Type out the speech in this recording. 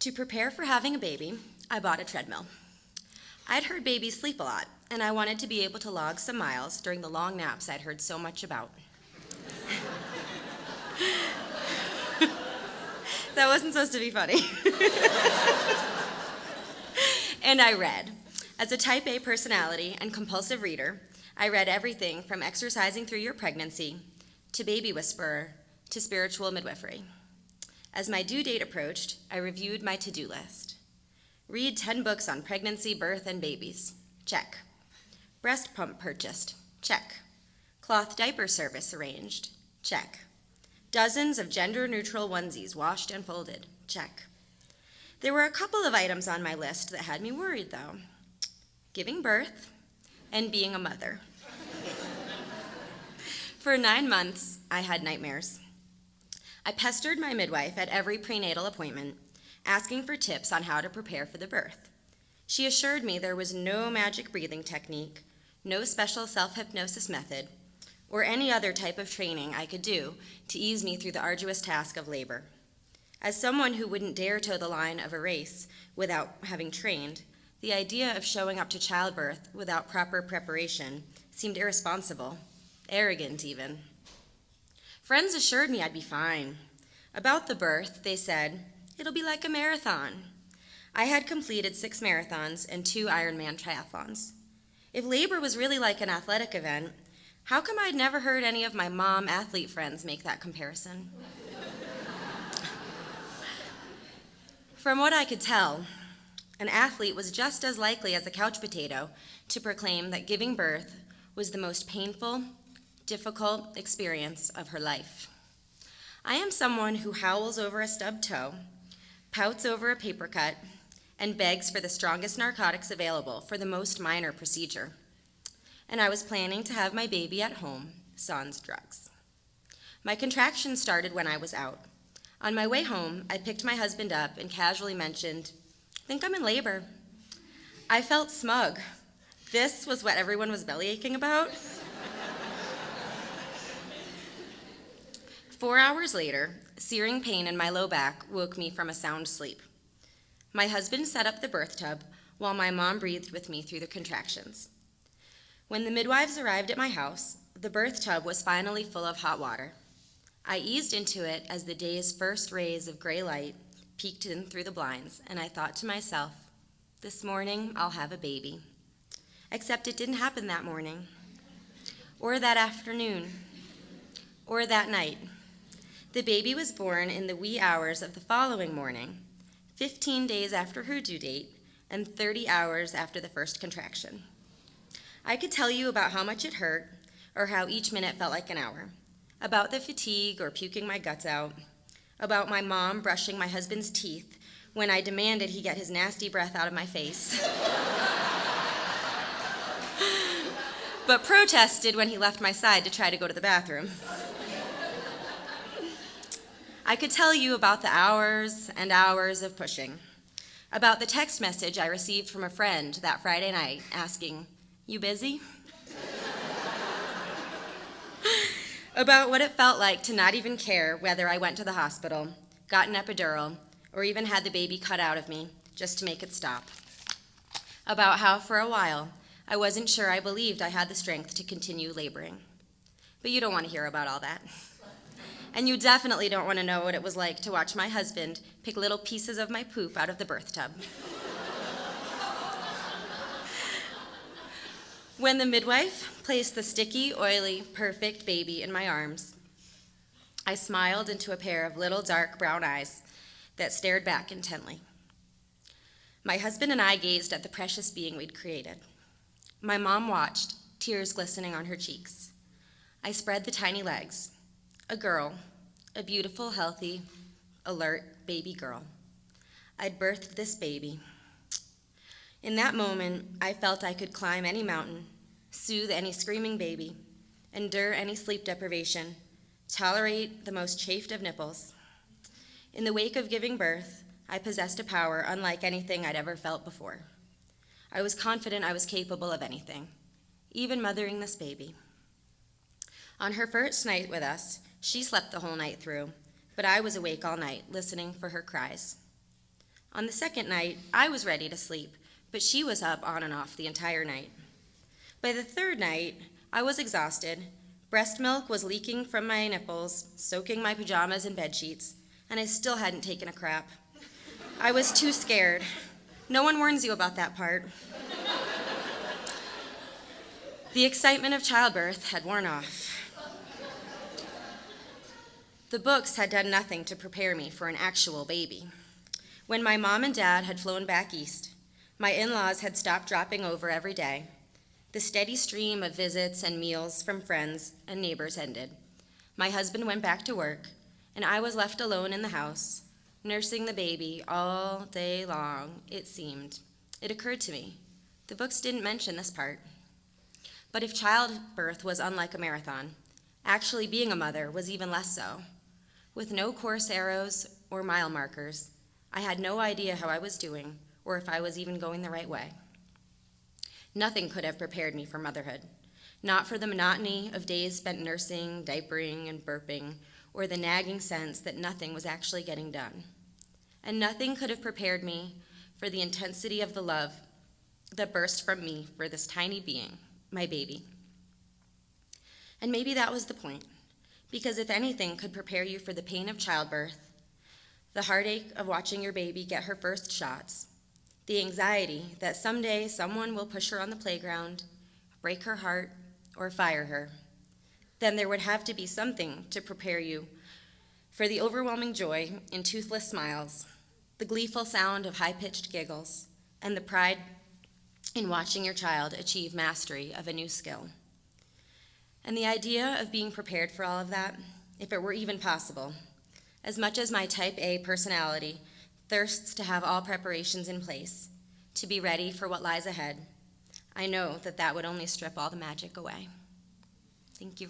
To prepare for having a baby, I bought a treadmill. I'd heard babies sleep a lot, and I wanted to be able to log some miles during the long naps I'd heard so much about. That wasn't supposed to be funny. And I read. As a type A personality and compulsive reader, I read everything from Exercising Through Your Pregnancy to Baby Whisperer to Spiritual Midwifery. As my due date approached, I reviewed my to-do list. Read 10 books on pregnancy, birth, and babies. Check. Breast pump purchased. Check. Cloth diaper service arranged. Check. Dozens of gender-neutral onesies washed and folded. Check. There were a couple of items on my list that had me worried, though. Giving birth and being a mother. For 9 months, I had nightmares. I pestered my midwife at every prenatal appointment, asking for tips on how to prepare for the birth. She assured me there was no magic breathing technique, no special self-hypnosis method, or any other type of training I could do to ease me through the arduous task of labor. As someone who wouldn't dare toe the line of a race without having trained, the idea of showing up to childbirth without proper preparation seemed irresponsible, arrogant even. Friends assured me I'd be fine. About the birth, they said, it'll be like a marathon. I had completed 6 marathons and 2 Ironman triathlons. If labor was really like an athletic event, how come I'd never heard any of my mom athlete friends make that comparison? From what I could tell, an athlete was just as likely as a couch potato to proclaim that giving birth was the most painful, difficult experience of her life. I am someone who howls over a stubbed toe, pouts over a paper cut, and begs for the strongest narcotics available for the most minor procedure. And I was planning to have my baby at home, sans drugs. My contractions started when I was out. On my way home, I picked my husband up and casually mentioned, "I think I'm in labor." I felt smug. This was what everyone was bellyaching about? 4 hours later, searing pain in my low back woke me from a sound sleep. My husband set up the birth tub while my mom breathed with me through the contractions. When the midwives arrived at my house, the birth tub was finally full of hot water. I eased into it as the day's first rays of gray light peeked in through the blinds, and I thought to myself, this morning I'll have a baby. Except it didn't happen that morning, or that afternoon, or that night. The baby was born in the wee hours of the following morning, 15 days after her due date and 30 hours after the first contraction. I could tell you about how much it hurt or how each minute felt like an hour, about the fatigue or puking my guts out, about my mom brushing my husband's teeth when I demanded he get his nasty breath out of my face, but protested when he left my side to try to go to the bathroom. I could tell you about the hours and hours of pushing, about the text message I received from a friend that Friday night asking, "You busy?" About what it felt like to not even care whether I went to the hospital, got an epidural, or even had the baby cut out of me just to make it stop. About how for a while I wasn't sure I believed I had the strength to continue laboring. But you don't want to hear about all that. And you definitely don't want to know what it was like to watch my husband pick little pieces of my poop out of the birth tub. When the midwife placed the sticky, oily, perfect baby in my arms, I smiled into a pair of little dark brown eyes that stared back intently. My husband and I gazed at the precious being we'd created. My mom watched, tears glistening on her cheeks. I spread the tiny legs. A girl, a beautiful, healthy, alert baby girl. I'd birthed this baby. In that moment, I felt I could climb any mountain, soothe any screaming baby, endure any sleep deprivation, tolerate the most chafed of nipples. In the wake of giving birth, I possessed a power unlike anything I'd ever felt before. I was confident I was capable of anything, even mothering this baby. On her first night with us, she slept the whole night through, but I was awake all night, listening for her cries. On the second night, I was ready to sleep, but she was up on and off the entire night. By the third night, I was exhausted. Breast milk was leaking from my nipples, soaking my pajamas and bedsheets, and I still hadn't taken a crap. I was too scared. No one warns you about that part. The excitement of childbirth had worn off. The books had done nothing to prepare me for an actual baby. When my mom and dad had flown back east, my in-laws had stopped dropping over every day. The steady stream of visits and meals from friends and neighbors ended. My husband went back to work, and I was left alone in the house, nursing the baby all day long, it seemed. It occurred to me, the books didn't mention this part. But if childbirth was unlike a marathon, actually being a mother was even less so. With no course arrows or mile markers, I had no idea how I was doing or if I was even going the right way. Nothing could have prepared me for motherhood, not for the monotony of days spent nursing, diapering, and burping, or the nagging sense that nothing was actually getting done. And nothing could have prepared me for the intensity of the love that burst from me for this tiny being, my baby. And maybe that was the point, because if anything could prepare you for the pain of childbirth, the heartache of watching your baby get her first shots, the anxiety that someday someone will push her on the playground, break her heart, or fire her, then there would have to be something to prepare you for the overwhelming joy in toothless smiles, the gleeful sound of high-pitched giggles, and the pride in watching your child achieve mastery of a new skill. And the idea of being prepared for all of that, if it were even possible, as much as my type A personality thirsts to have all preparations in place, to be ready for what lies ahead, I know that that would only strip all the magic away. Thank you.